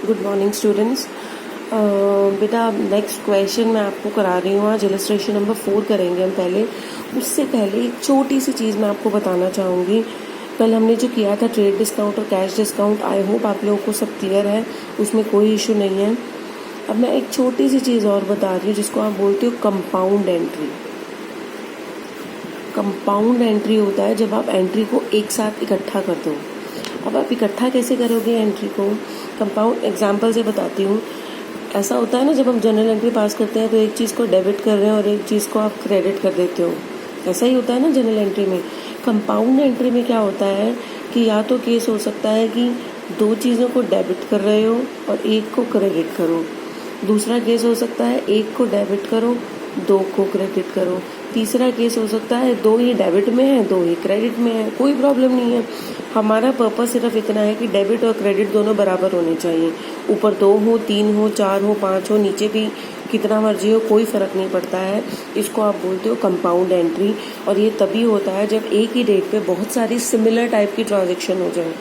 Good morning students. बेटा next question मैं आपको करा रही हूँ। आज इलस्ट्रेशन नंबर 4 करेंगे हम। उससे पहले एक छोटी सी चीज़ मैं आपको बताना चाहूँगी। कल हमने जो किया था ट्रेड डिस्काउंट और कैश डिस्काउंट, आई होप आप लोगों को सब क्लियर है, उसमें कोई इशू नहीं है। अब मैं एक छोटी सी चीज़ और बता रही हूँ जिसको आप बोलते हो कंपाउंड एंट्री। कंपाउंड एंट्री होता है जब आप एंट्री को एक साथ इकट्ठा करते हो। अब आप इकट्ठा कैसे करोगे एंट्री को? कंपाउंड एग्जांपल से बताती हूँ। ऐसा होता है ना, जब हम जनरल एंट्री पास करते हैं तो एक चीज़ को डेबिट कर रहे हैं और एक चीज़ को आप क्रेडिट कर देते हो। ऐसा ही होता है ना जनरल एंट्री में। कंपाउंड एंट्री में क्या होता है कि या तो केस हो सकता है कि दो चीज़ों को डेबिट कर रहे हो और एक को क्रेडिट करो। दूसरा केस हो सकता है एक को डेबिट करो, दो को क्रेडिट करो। तीसरा केस हो सकता है दो ही डेबिट में है, दो ही क्रेडिट में है। कोई प्रॉब्लम नहीं है। हमारा पर्पस सिर्फ इतना है कि डेबिट और क्रेडिट दोनों बराबर होने चाहिए। ऊपर 2 हो, 3 हो, 4 हो, 5 हो, नीचे भी कितना मर्जी हो, कोई फ़र्क नहीं पड़ता है। इसको आप बोलते हो कंपाउंड एंट्री। और ये तभी होता है जब एक ही डेट पे बहुत सारी सिमिलर टाइप की ट्रांजेक्शन हो जाए।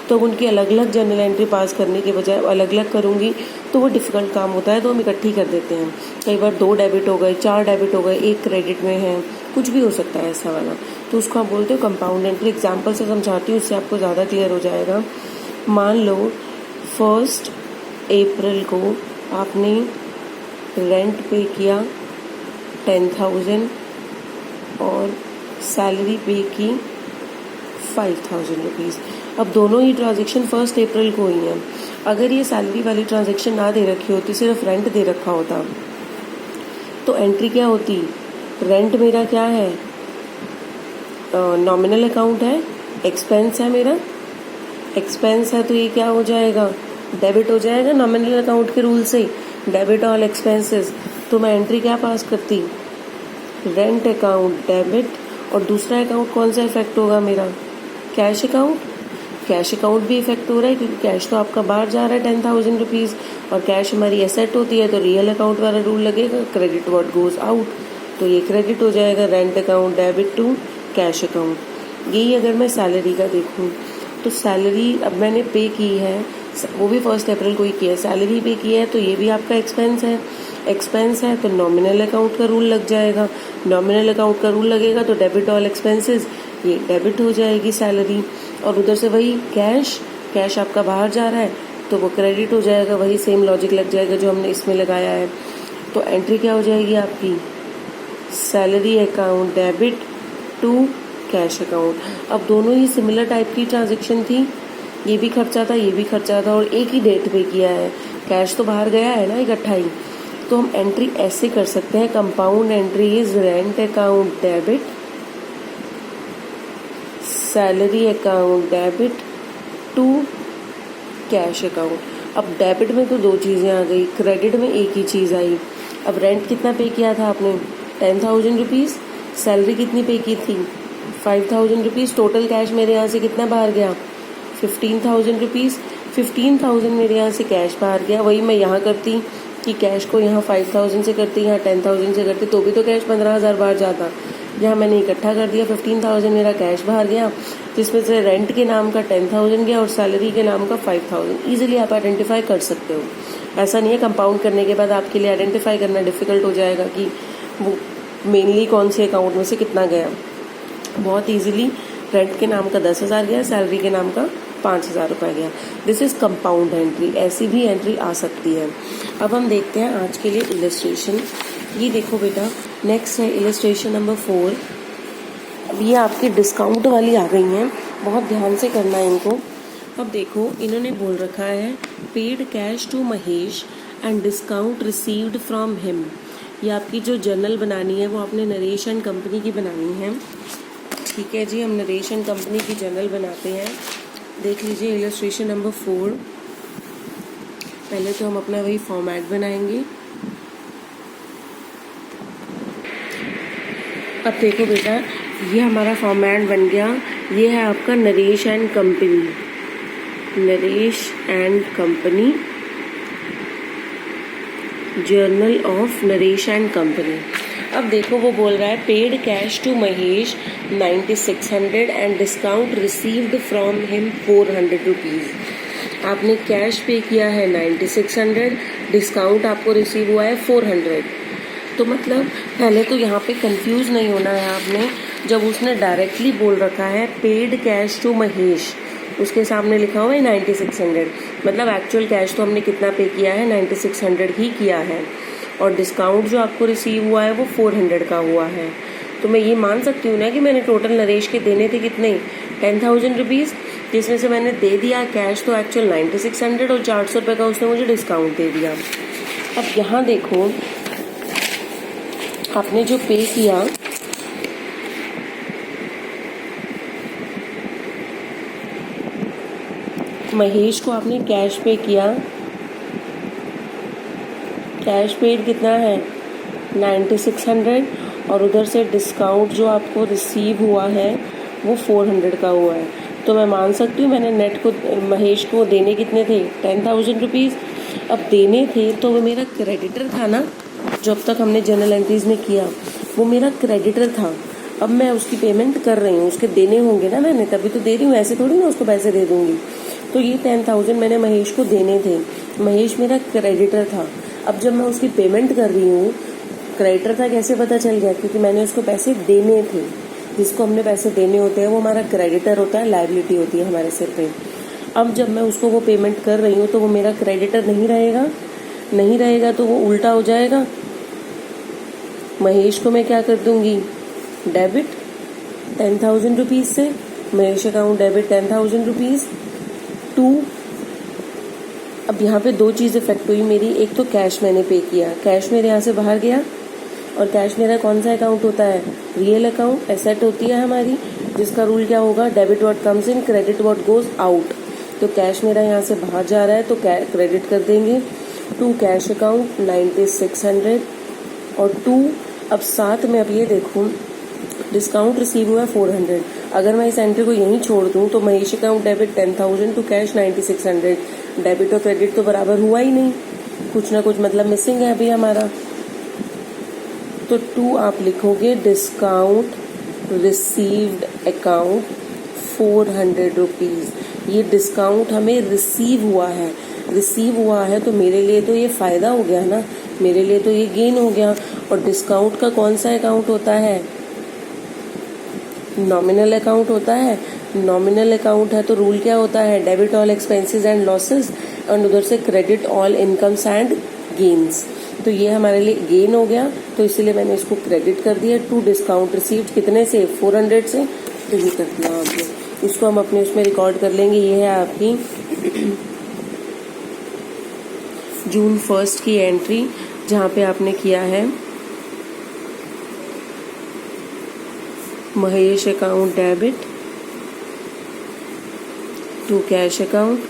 तो उनकी अलग अलग जनरल एंट्री पास करने के बजाय अलग अलग करूँगी तो वो डिफ़िकल्ट काम होता है, तो हम इकट्ठी कर देते हैं। कई बार 2 डेबिट हो गए, 4 डेबिट हो गए, एक क्रेडिट में है, कुछ भी हो सकता है ऐसा वाला। तो उसको आप बोलते हो कंपाउंड एंट्री। एग्जाम्पल से समझाती हूँ, उससे आपको ज़्यादा क्लियर हो जाएगा। मान लो 1 अप्रैल को आपने रेंट पे किया 10,000 और सैलरी पे की 5,000 रुपीज़। अब दोनों ही ट्रांजेक्शन 1 अप्रैल को हुई हैं। अगर ये सैलरी वाली ट्रांजेक्शन ना दे रखी होती, सिर्फ रेंट दे रखा होता, तो एंट्री क्या होती? रेंट मेरा क्या है? नॉमिनल अकाउंट है, एक्सपेंस है मेरा। एक्सपेंस है तो ये क्या हो जाएगा? डेबिट हो जाएगा नॉमिनल अकाउंट के रूल से, डेबिट ऑल एक्सपेंसेस। तो मैं एंट्री क्या पास करती? Rent account debit. और दूसरा अकाउंट कौन सा इफेक्ट होगा मेरा? Cash account. कैश अकाउंट भी इफेक्ट हो रहा है क्योंकि कैश तो आपका बाहर जा रहा है 10,000 रुपीज़, और कैश हमारी एसेट होती है तो रियल अकाउंट वाला रूल लगेगा, क्रेडिट व्हाट गोज आउट। तो ये क्रेडिट हो जाएगा, rent account debit to cash account. यही अगर मैं सैलरी का देखूँ तो सैलरी अब मैंने पे की है, वो भी 1 अप्रैल को ही किया है। सैलरी पे की है तो ये भी आपका एक्सपेंस है। एक्सपेंस है तो नॉमिनल अकाउंट का रूल लग जाएगा। नॉमिनल अकाउंट का रूल लगेगा तो डेबिट ऑल एक्सपेंसेस, ये डेबिट हो जाएगी सैलरी। और उधर से वही कैश, कैश आपका बाहर जा रहा है तो वो क्रेडिट हो जाएगा। वही सेम लॉजिक लग जाएगा जो हमने इसमें लगाया है। तो एंट्री क्या हो जाएगी आपकी? Salary account debit to cash account. अब दोनों ही सिमिलर टाइप की ट्रांजेक्शन थी, ये भी खर्चा था, ये भी खर्चा था, और एक ही डेट पे किया है। कैश तो बाहर गया है ना इकट्ठा ही। तो हम एंट्री ऐसे कर सकते हैं, compound entry is rent account debit, salary account debit to cash account. अब डेबिट में तो 2 चीज़ें आ गई, क्रेडिट में एक ही चीज़ आई। अब रेंट कितना पे किया था आपने? 10,000 रुपीज़। सैलरी कितनी पे की थी? 5,000 रुपीज़। टोटल कैश मेरे यहाँ से कितना बाहर गया? 15,000 रुपीज़। 15,000 मेरे यहाँ से कैश बाहर गया। वही मैं यहाँ करती कि कैश को यहाँ 5,000 से करती, यहाँ 10,000 से करती, तो भी तो कैश 15,000 बाहर जाता। यहाँ मैंने इकट्ठा कर दिया, 15,000 मेरा कैश बाहर गया, जिसमें से रेंट के नाम का 10,000 गया और सैलरी के नाम का 5,000। ईजिली आप आइडेंटिफाई कर सकते हो। ऐसा नहीं है कंपाउंड करने के बाद आपके लिए आइडेंटिफाई करना डिफिकल्ट हो जाएगा कि वो मेनली कौन से अकाउंट में से कितना गया। बहुत ईजिली रेंट के नाम का 10,000 गया, सैलरी के नाम का 5,000 रुपये गया। This is compound entry. ऐसी भी एंट्री आ सकती है। अब हम देखते हैं आज के लिए इलस्ट्रेशन। ये देखो बेटा, नेक्स्ट है इलस्ट्रेशन नंबर 4। अब ये आपकी डिस्काउंट वाली आ गई हैं, बहुत ध्यान से करना है इनको। अब देखो, इन्होंने बोल रखा है paid cash to Mahesh and discount received from him. ये आपकी जो जर्नल बनानी है वो आपने नरेश एंड कंपनी की बनानी है। ठीक है जी, हम नरेश एंड कंपनी की जर्नल बनाते हैं। देख लीजिए इलस्ट्रेशन नंबर 4। पहले तो हम अपना वही फॉर्मेट बनाएंगे। अब देखो बेटा, ये हमारा फॉर्मेट बन गया। ये है आपका Naresh and company, Naresh and company, journal of Naresh and company. अब देखो वो बोल रहा है paid cash to Mahesh 9600 and discount received from him 400 rupees. आपने कैश पे किया है 9600, डिस्काउंट आपको रिसीव हुआ है 400। तो मतलब पहले तो यहाँ पे कंफ्यूज नहीं होना है आपने। जब उसने डायरेक्टली बोल रखा है पेड कैश टू महेश, उसके सामने लिखा हुआ है 9600, मतलब एक्चुअल कैश तो हमने कितना पे किया है, 9600 ही किया है, और डिस्काउंट जो आपको रिसीव हुआ है वो 400 का हुआ है। तो मैं ये मान सकती हूँ ना कि मैंने टोटल नरेश के देने थे कितने, 10,000 रुपीज़, जिसमें से मैंने दे दिया कैश तो एक्चुअल 9600 और 400 रुपये का उसने मुझे डिस्काउंट दे दिया। अब यहाँ देखो आपने जो पे किया, महेश को आपने कैश पे किया, कैश पेड कितना है 9600, और उधर से डिस्काउंट जो आपको रिसीव हुआ है वो 400 का हुआ है। तो मैं मान सकती हूँ मैंने नेट को महेश को देने कितने थे, 10,000 रुपीज़। अब देने थे तो वो मेरा क्रेडिटर था ना, जो अब तक हमने जनरल एंट्रीज में किया वो मेरा क्रेडिटर था। अब मैं उसकी पेमेंट कर रही हूँ, उसके देने होंगे ना मैंने, तभी तो दे रही हूँ, ऐसे थोड़ी ना उसको पैसे दे दूँगी। तो ये 10,000 मैंने महेश को देने थे, महेश मेरा क्रेडिटर था। अब जब मैं उसकी पेमेंट कर रही हूँ, क्रेडिटर था कैसे पता चल गया, क्योंकि मैंने उसको पैसे देने थे। जिसको हमने पैसे देने होते हैं वो हमारा क्रेडिटर होता है, लायबिलिटी होती है हमारे सिर पे। अब जब मैं उसको वो पेमेंट कर रही हूँ तो वो मेरा क्रेडिटर नहीं रहेगा, नहीं रहेगा तो वो उल्टा हो जाएगा। महेश को मैं क्या कर दूंगी, डेबिट 10,000 रुपीज़ से, Mahesh account debit 10,000 rupees to. अब यहाँ पे दो चीज़ इफेक्ट हुई मेरी, एक तो कैश मैंने पे किया, कैश मेरे यहाँ से बाहर गया, और कैश मेरा कौन सा अकाउंट होता है, रियल अकाउंट, एसेट होती है हमारी, जिसका रूल क्या होगा, debit what comes in, credit what goes out. तो कैश मेरा यहाँ से बाहर जा रहा है तो क्रेडिट कर देंगे टू कैश अकाउंट 9600 और टू। अब साथ में अब ये देखूँ डिस्काउंट रिसीव हुआ है 400, अगर मैं इस एंट्री को यहीं छोड़ दूँ तो Mahesh account debit 10,000 to cash 9600, debit और क्रेडिट तो बराबर हुआ ही नहीं, कुछ ना कुछ मतलब मिसिंग है अभी हमारा। तो टू आप लिखोगे डिस्काउंट रिसीव्ड अकाउंट 400 रुपीज़। ये डिस्काउंट हमें रिसीव हुआ है, रिसीव हुआ है तो मेरे लिए तो ये फ़ायदा हो गया ना, मेरे लिए तो ये गेन हो गया। और डिस्काउंट का कौन सा अकाउंट होता है, नॉमिनल अकाउंट होता है। नॉमिनल अकाउंट है तो रूल क्या होता है, debit all expenses and losses and उधर से credit all incomes and gains. तो ये हमारे लिए गेन हो गया, तो इसीलिए मैंने इसको क्रेडिट कर दिया टू डिस्काउंट रिसीव्ड कितने से, 400 से। तो ये कर दिया आपने, इसको हम अपने उसमें रिकॉर्ड कर लेंगे। ये है आपकी जून 1 की एंट्री, जहाँ पे आपने किया है Mahesh account debit to cash account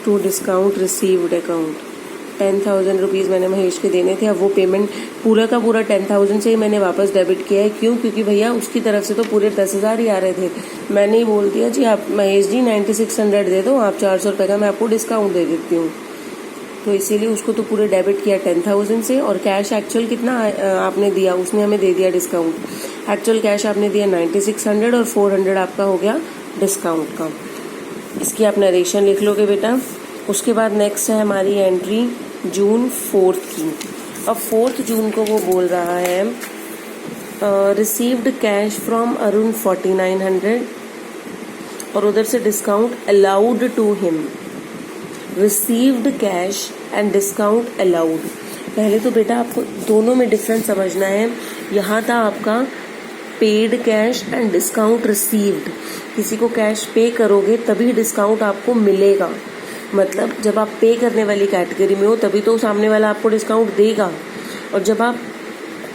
to discount received account. 10,000 rupees मैंने महेश के देने थे, अब वो पेमेंट पूरा का पूरा 10,000 से ही मैंने वापस डेबिट किया है। क्यों, क्योंकि भैया उसकी तरफ से तो पूरे 10,000 ही आ रहे थे। मैंने ही बोल दिया जी आप महेश जी 9600 दे दो, आप 400 रुपये का मैं आपको डिस्काउंट दे देती हूँ। तो इसीलिए उसको तो पूरे डेबिट किया 10,000 से, और कैश एक्चुअल कितना आपने दिया, उसने हमें दे दिया डिस्काउंट। एक्चुअल कैश आपने दिया 9600 और 400 आपका हो गया डिस्काउंट का। इसकी आप नरेशन लिख लोगे बेटा। उसके बाद नेक्स्ट है हमारी एंट्री जून 4 की। अब 4 जून को वो बोल रहा है रिसीव्ड कैश फ्रॉम अरुण 4900 और उधर से discount allowed to him, received cash and discount allowed. पहले तो बेटा आपको दोनों में डिफरेंस समझना है। यहाँ था आपका paid cash and discount received, किसी को कैश पे करोगे तभी डिस्काउंट आपको मिलेगा, मतलब जब आप पे करने वाली कैटेगरी में हो तभी तो सामने वाला आपको डिस्काउंट देगा। और जब आप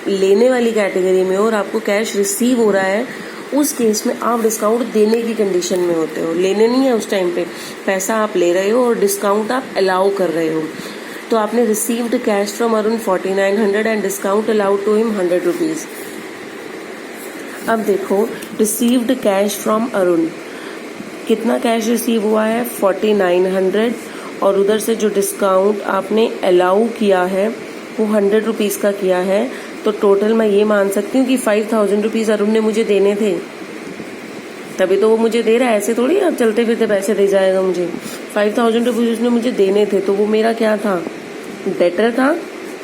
लेने वाली कैटेगरी में हो और आपको कैश रिसीव हो रहा है, उस केस में आप डिस्काउंट देने की कंडीशन में होते हो, लेने नहीं है उस टाइम पे, पैसा आप ले रहे हो और डिस्काउंट आप अलाउ कर रहे हो। तो आपने received cash from Arun 4900 and discount allowed to him 100 rupees. अब देखो रिसीव्ड कैश फ्रॉम अरुण, कितना कैश रिसीव हुआ है 4900, और उधर से जो डिस्काउंट आपने अलाउ किया है वो 100 रुपीज़ का किया है। तो टोटल मैं ये मान सकती हूँ कि 5,000 रुपीज़ अरुण ने मुझे देने थे। तभी तो वो मुझे दे रहा है, ऐसे थोड़ी अब चलते फिरते पैसे दे जाएगा मुझे। 5000 रुपीज़ उसने मुझे देने थे, तो वो मेरा क्या था, डेटर था।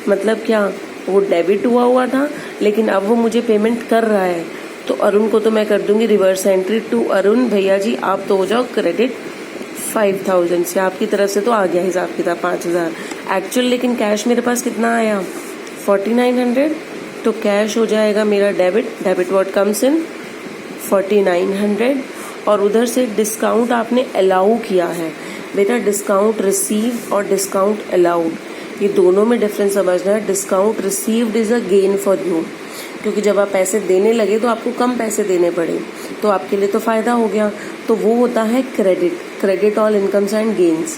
मतलब क्या, वो डेबिट हुआ था, लेकिन अब वो मुझे पेमेंट कर रहा है। तो अरुण को तो मैं कर दूंगी रिवर्स एंट्री टू अरुण, भैया जी आप तो हो जाओ क्रेडिट 5000 से। आपकी तरफ से तो आ गया हिसाब किताब 5000 एक्चुअल, लेकिन कैश मेरे पास कितना आया 4900। तो कैश हो जाएगा मेरा debit, debit what comes in 4900। और उधर से डिस्काउंट आपने अलाउ किया है बेटा, डिस्काउंट रिसीव और डिस्काउंट अलाउड, ये दोनों में डिफरेंस समझना है। Discount received is a gain for you, क्योंकि जब आप पैसे देने लगे तो आपको कम पैसे देने पड़े, तो आपके लिए तो फायदा हो गया। तो वो होता है credit, credit all incomes and gains.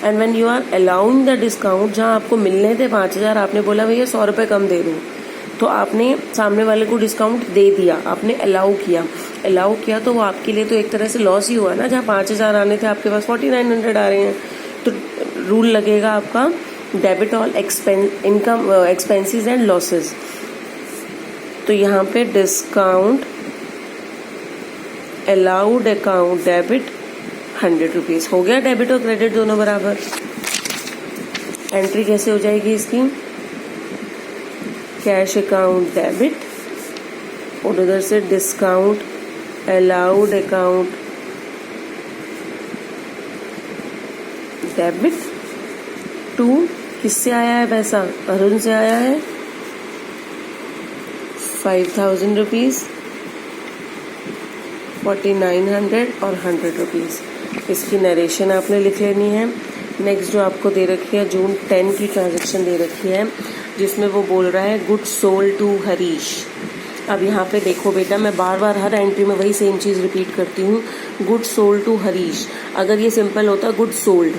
And when you are allowing the discount, जहाँ आपको मिलने थे 5000, आपने बोला भैया 100 रुपये कम दे दूँ, तो आपने सामने वाले को डिस्काउंट दे दिया, आपने अलाउ किया तो वो आपके लिए तो एक तरह से लॉस ही हुआ ना। जहाँ 5000 आने थे आपके पास 4900 आ रहे हैं, तो रूल लगेगा आपका debit all income expenses and losses. तो यहाँ पे discount allowed account debit 100 rupees हो गया, डेबिट और क्रेडिट दोनों बराबर। एंट्री कैसे हो जाएगी इसकी, कैश अकाउंट डेबिट और उधर से discount allowed account debit to, किससे आया है पैसा, अरुण से आया है 5000 रुपीज़, 4900 और 100 रुपीज़। इसकी नरेशन आपने लिख लेनी है। नेक्स्ट जो आपको दे रखी है, जून 10 की ट्रांजेक्शन दे रखी है, जिसमें वो बोल रहा है गुड सोल्ड टू हरीश। अब यहाँ पे देखो बेटा, मैं बार बार हर एंट्री में वही सेम चीज़ रिपीट करती हूँ, गुड सोल्ड टू हरीश। अगर ये सिंपल होता गुड सोल्ड,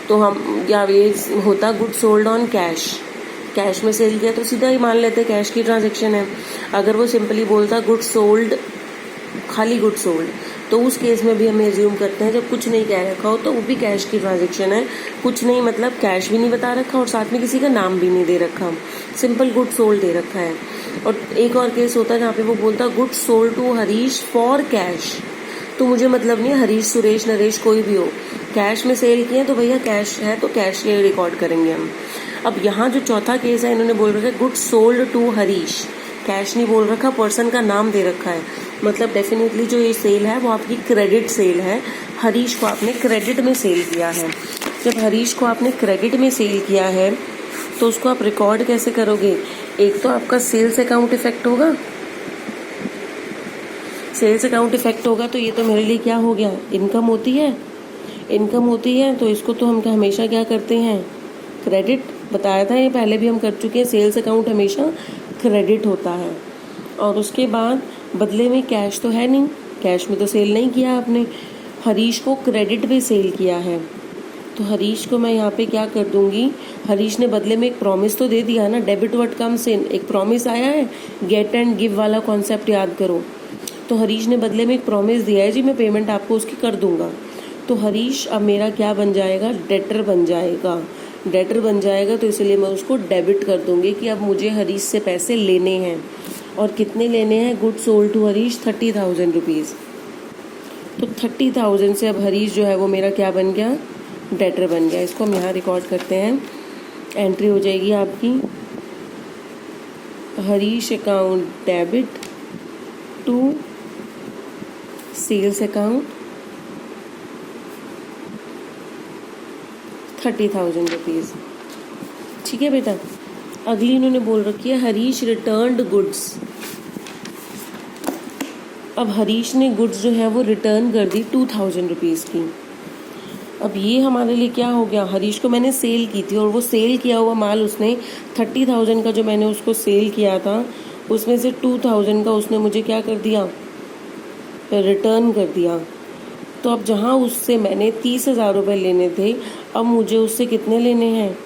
तो हम या ये होता good sold on cash, cash में सेल किया तो सीधा ही मान लेते कैश की ट्रांजेक्शन है। अगर वो सिंपली बोलता गुड सोल्ड, खाली गुड सोल्ड, तो उस केस में भी हम एज्यूम करते हैं जब कुछ नहीं कह रखा हो तो वो भी कैश की ट्रांजेक्शन है। कुछ नहीं मतलब कैश भी नहीं बता रखा और साथ में किसी का नाम भी नहीं दे रखा, सिंपल गुड सोल्ड दे रखा है। और एक और केस होता है जहाँ पे वो बोलता good sold to Harish for cash, तो मुझे मतलब नहीं हरीश, सुरेश, नरेश कोई भी हो, कैश में सेल किए तो भैया कैश है तो कैश ये रिकॉर्ड करेंगे हम। अब यहाँ जो चौथा केस है, इन्होंने बोल रखा है good sold to Harish, cash नहीं बोल रखा, पर्सन का नाम दे रखा है, मतलब डेफिनेटली जो ये सेल है वो आपकी क्रेडिट सेल है। हरीश को आपने क्रेडिट में सेल किया है। जब हरीश को आपने क्रेडिट में सेल किया है तो उसको आप रिकॉर्ड कैसे करोगे, एक तो आपका सेल्स अकाउंट इफेक्ट होगा, सेल्स अकाउंट इफेक्ट होगा तो ये तो मेरे लिए क्या हो गया, इनकम होती है, इनकम होती है तो इसको तो हम हमेशा क्या करते हैं, क्रेडिट। बताया था ये पहले भी हम कर चुके हैं, सेल्स अकाउंट हमेशा क्रेडिट होता है। और उसके बाद बदले में कैश तो है नहीं, कैश में तो सेल नहीं किया आपने, हरीश को क्रेडिट में सेल किया है, तो हरीश को मैं यहाँ पे क्या कर दूंगी, हरीश ने बदले में एक प्रॉमिस तो दे दिया ना, डेबिट व्हाट कम्स इन, एक प्रॉमिस आया है, गेट एंड गिव वाला कॉन्सेप्ट याद करो। तो हरीश ने बदले में एक प्रॉमिस दिया है जी मैं पेमेंट आपको उसकी कर दूंगा, तो हरीश अब मेरा क्या बन जाएगा, डेटर बन जाएगा, डेटर बन जाएगा। तो इसलिए मैं उसको डेबिट कर दूंगी कि अब मुझे हरीश से पैसे लेने हैं, और कितने लेने हैं, good sold to Harish 30,000 rupees. तो 30,000 से अब हरीश जो है वो मेरा क्या बन गया, डेटर बन गया। इसको हम यहाँ रिकॉर्ड करते हैं, एंट्री हो जाएगी आपकी Harish account debit to sales account 30,000 rupees. ठीक है बेटा। अगली इन्होंने बोल रखी है हरीश रिटर्न्ड गुड्स। अब हरीश ने गुड्स जो है वो रिटर्न कर दी 2,000 रुपीज़ की। अब ये हमारे लिए क्या हो गया, हरीश को मैंने सेल की थी और वो सेल किया हुआ माल उसने 30,000 का जो मैंने उसको सेल किया था उसमें से 2,000 का उसने मुझे क्या कर दिया, रिटर्न कर दिया। तो अब जहाँ उससे मैंने 30,000 रुपये लेने थे, अब मुझे उससे कितने लेने हैं,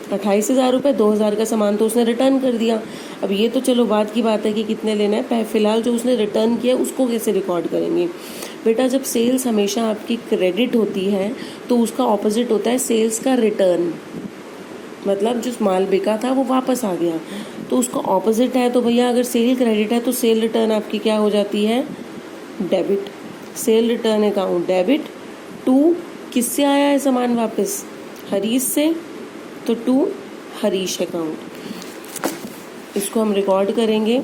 28,000 रुपये। 2,000 का सामान तो उसने रिटर्न कर दिया। अब ये तो चलो बात की बात है कि कितने लेना है, फिलहाल जो उसने रिटर्न किया उसको कैसे रिकॉर्ड करेंगे। बेटा जब सेल्स हमेशा आपकी क्रेडिट होती है तो उसका ऑपोजिट होता है सेल्स का रिटर्न, मतलब जो माल बिका था वो वापस आ गया, तो उसका ऑपोजिट है। तो भैया अगर सेल क्रेडिट है तो सेल रिटर्न आपकी क्या हो जाती है, debit, sale return account debit, to किससे आया है सामान वापस, हरीश से, तो टू हरीश अकाउंट। इसको हम रिकॉर्ड करेंगे।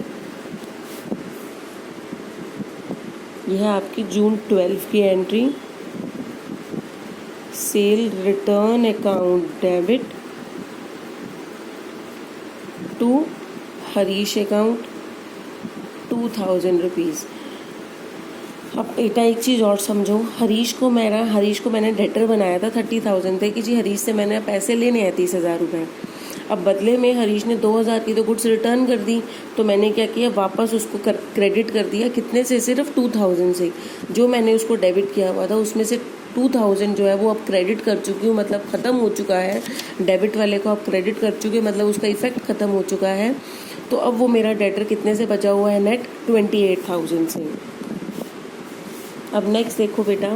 यह है आपकी जून 12 की entry, sale return account debit to Harish account 2000 rupees. अब बेटा एक चीज़ और समझो, हरीश को मैंने डेटर बनाया था 30,000 थे कि जी हरीश से मैंने पैसे लेने हैं 30,000 रुपये। अब बदले में हरीश ने 2,000 की तो गुड्स रिटर्न कर दी, तो मैंने क्या किया, वापस उसको क्रेडिट कर दिया। कितने से, सिर्फ 2,000 से। जो मैंने उसको डेबिट किया हुआ था उसमें से 2,000 जो है वो अब क्रेडिट कर चुकी हूँ, मतलब ख़त्म हो चुका है। डेबिट वाले को अब क्रेडिट कर चुके, मतलब उसका इफेक्ट ख़त्म हो चुका है। तो अब वो मेरा डेटर कितने से बचा हुआ है, नेट 28,000 से। अब नेक्स्ट देखो बेटा,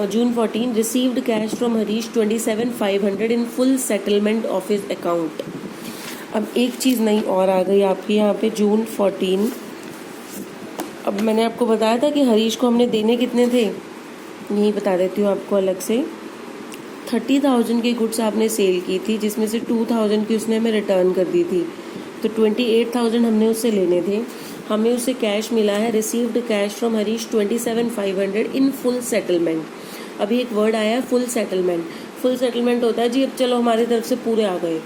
जून 14 received cash from Harish 27,500 in full settlement of his account. अब एक चीज़ नई और आ गई आपकी यहाँ पे, जून 14। अब मैंने आपको बताया था कि हरीश को हमने देने कितने थे, यही बता देती हूँ आपको अलग से। 30,000 की गुड्स आपने सेल की थी, जिसमें से 2,000 की उसने हमें रिटर्न कर दी थी, तो 28,000 हमने उससे लेने थे। हमें उससे कैश मिला है, received cash from Harish 27,500 in full settlement. अभी एक वर्ड आया है फुल सेटलमेंट। फुल सेटलमेंट होता है जी अब चलो हमारी तरफ से पूरे आ गए,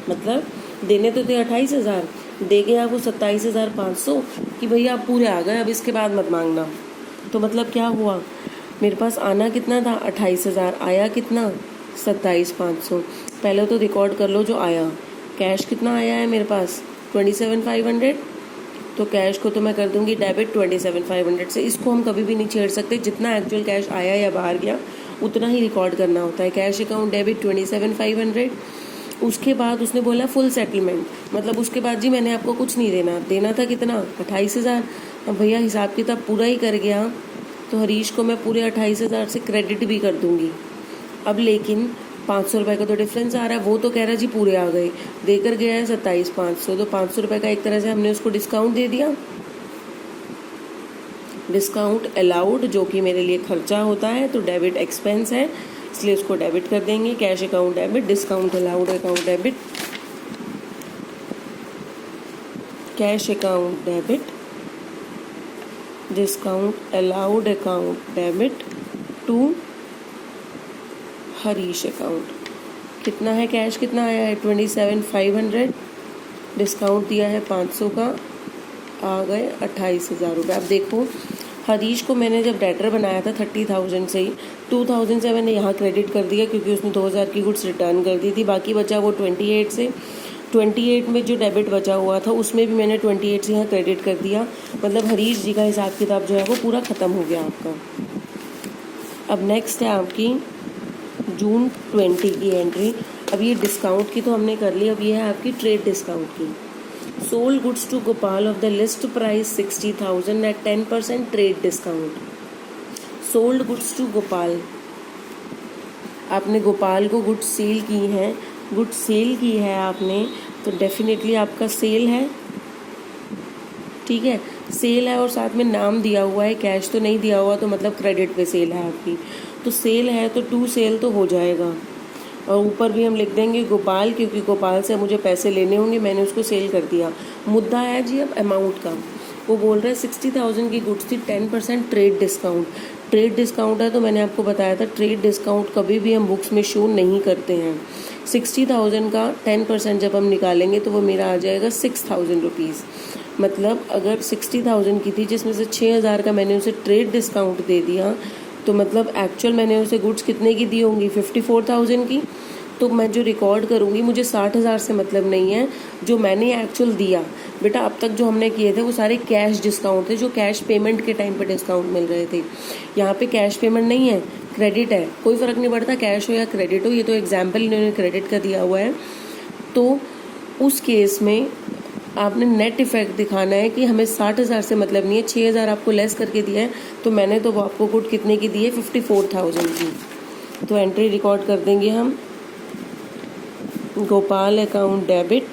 मतलब देने तो थे 28,000, दे गए आपको 27,500 कि भैया आप पूरे आ गए, अब इसके बाद मत मांगना। तो मतलब क्या हुआ, मेरे पास आना कितना था 28,000, आया कितना 27,500। पहले तो रिकॉर्ड कर लो जो आया, कैश कितना आया है मेरे पास 27,500, तो कैश को तो मैं कर दूंगी डेबिट 27,500 से। इसको हम कभी भी नहीं छेड़ सकते, जितना एक्चुअल कैश आया या बाहर गया उतना ही रिकॉर्ड करना होता है। Cash account debit 27,500। उसके बाद उसने बोला फुल सेटलमेंट, मतलब उसके बाद जी मैंने आपको कुछ नहीं देना था कितना 28,000। अब भैया हिसाब किताब पूरा ही कर गया, तो हरीश को मैं पूरे 28,000 से क्रेडिट भी कर दूंगी। अब लेकिन 500 रुपये का तो डिफरेंस आ रहा है, वो तो कह रहा है जी पूरे आ गए, देकर गया है 27,500, तो 500 रुपये का एक तरह से हमने उसको डिस्काउंट दे दिया। डिस्काउंट अलाउड, जो कि मेरे लिए खर्चा होता है, तो डेबिट एक्सपेंस है, इसलिए उसको डेबिट कर देंगे। Cash account debit, discount allowed account debit, cash account debit, discount allowed account debit to Harish account. कितना है कैश, कितना आया है 27,500, डिस्काउंट दिया है 500 का, आ गए 28,000 रुपये। अब देखो हरीश को मैंने जब डेटर बनाया था 30,000 से ही, 2,000 से मैंने यहाँ क्रेडिट कर दिया क्योंकि उसने 2,000 की गुड्स रिटर्न कर दी थी, बाकी बचा वो 28 से। 28 में जो डेबिट बचा हुआ था उसमें भी मैंने 28 से यहाँ क्रेडिट कर दिया, मतलब हरीश जी का हिसाब किताब जो है वो पूरा ख़त्म हो गया आपका। अब नेक्स्ट है आपकी जून 20 की एंट्री। अब ये डिस्काउंट की तो हमने कर ली, अब ये है आपकी ट्रेड डिस्काउंट की। Sold goods to Gopal of the list price 60,000 at 10% trade discount. Sold goods to Gopal, आपने गोपाल को गुड्स सेल की हैं, गुड्स सेल की है आपने, तो डेफिनेटली आपका सेल है, ठीक है, सेल है और साथ में नाम दिया हुआ है, कैश तो नहीं दिया हुआ, तो मतलब क्रेडिट पे सेल है आपकी, तो सेल है तो टू सेल तो हो जाएगा। और ऊपर भी हम लिख देंगे गोपाल, क्योंकि गोपाल से मुझे पैसे लेने होंगे, मैंने उसको सेल कर दिया। मुद्दा है जी अब अमाउंट का, वो बोल रहे हैं 60,000 की गुड्स थी, 10% ट्रेड डिस्काउंट। ट्रेड डिस्काउंट है तो मैंने आपको बताया था ट्रेड डिस्काउंट कभी भी हम बुक्स में शो नहीं करते हैं। 60,000 का 10% जब हम निकालेंगे तो वो मेरा आ जाएगा 6,000 रुपीज़। मतलब अगर 60,000 की थी जिसमें से 6,000 का मैंने उसे ट्रेड डिस्काउंट दे दिया, तो मतलब एक्चुअल मैंने उसे गुड्स कितने की दी होंगी 54,000 की। तो मैं जो रिकॉर्ड करूँगी, मुझे 60,000 से मतलब नहीं है, जो मैंने एक्चुअल दिया बेटा अब तक जो हमने किए थे वो सारे कैश डिस्काउंट थे, जो कैश पेमेंट के टाइम पे डिस्काउंट मिल रहे थे। यहाँ पे कैश पेमेंट नहीं है, क्रेडिट है, कोई फ़र्क नहीं पड़ता कैश हो या क्रेडिट हो, ये तो एग्जाम्पल इन्होंने क्रेडिट का दिया हुआ है। तो उस केस में आपने नेट इफेक्ट दिखाना है कि हमें 60,000 से मतलब नहीं है, 6,000 आपको लेस करके दिया है, तो मैंने तो वो आपको गुड कितने की दी है 54,000 की। तो एंट्री रिकॉर्ड कर देंगे हम, Gopal account debit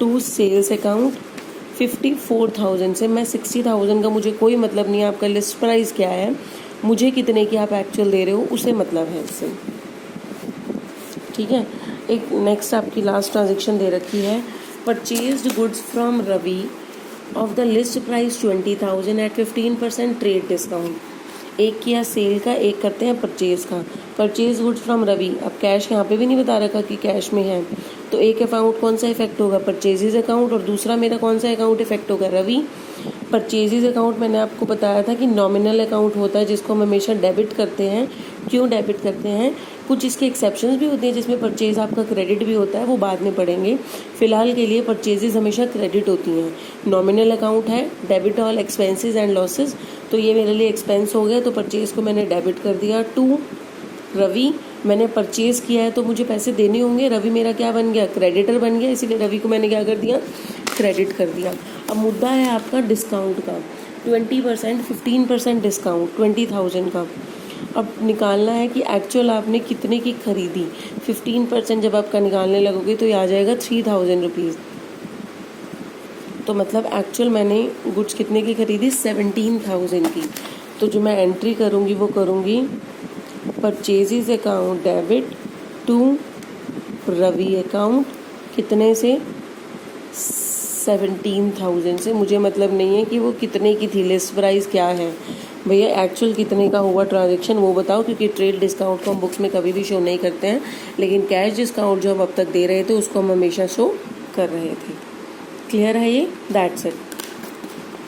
to sales account 54,000 से मैं 60,000 का मुझे कोई मतलब नहीं है आपका लिस्ट प्राइस क्या है, मुझे कितने की आप एक्चुअल दे रहे हो उसे मतलब है इससे। ठीक है, एक नेक्स्ट आपकी लास्ट ट्रांजेक्शन दे रखी है, purchased goods from Ravi of the list price 20,000 at 15% trade discount. एक किया सेल का, एक करते हैं परचेज का। परचेज गुड्स फ्रॉम रवि, अब कैश यहाँ पे भी नहीं बता रखा कि कैश में है, तो एक अकाउंट कौन सा इफेक्ट होगा, परचेजेज अकाउंट, और दूसरा मेरा कौन सा अकाउंट इफेक्ट होगा, रवि। परचेजेज अकाउंट मैंने आपको बताया था कि नॉमिनल अकाउंट होता है जिसको हम हमेशा डेबिट करते हैं। क्यों डेबिट करते हैं, कुछ इसके एक्सेप्शंस भी होते हैं जिसमें परचेज आपका क्रेडिट भी होता है, वो बाद में पढ़ेंगे। फिलहाल के लिए परचेजेज हमेशा क्रेडिट होती हैं। नॉमिनल अकाउंट है, debit all expenses and losses, तो ये मेरे लिए एक्सपेंस हो गया, तो परचेज को मैंने डेबिट कर दिया। टू रवि, मैंने परचेज किया है तो मुझे पैसे देने होंगे, रवि मेरा क्या बन गया, क्रेडिटर बन गया, इसीलिए रवि को मैंने क्या कर दिया, क्रेडिट कर दिया। अब मुद्दा है आपका डिस्काउंट का, 20%, 15% डिस्काउंट 20,000 का। अब निकालना है कि एक्चुअल आपने कितने की खरीदी। 15% जब आपका निकालने लगोगे तो ये आ जाएगा 3,000 रुपीज़। तो मतलब एक्चुअल मैंने गुड्स कितने की खरीदी, 17,000 की। तो जो मैं एंट्री करूँगी वो करूँगी purchases account debit to Ravi account, कितने से, 17,000 से। मुझे मतलब नहीं है कि वो कितने की थी, लिस्ट प्राइस क्या है, भैया एक्चुअल कितने का हुआ ट्रांजेक्शन वो बताओ, क्योंकि ट्रेड डिस्काउंट को हम बुक्स में कभी भी शो नहीं करते हैं, लेकिन कैश डिस्काउंट जो हम अब तक दे रहे थे उसको हम हमेशा शो कर रहे थे। क्लियर है ये, दैट्स इट।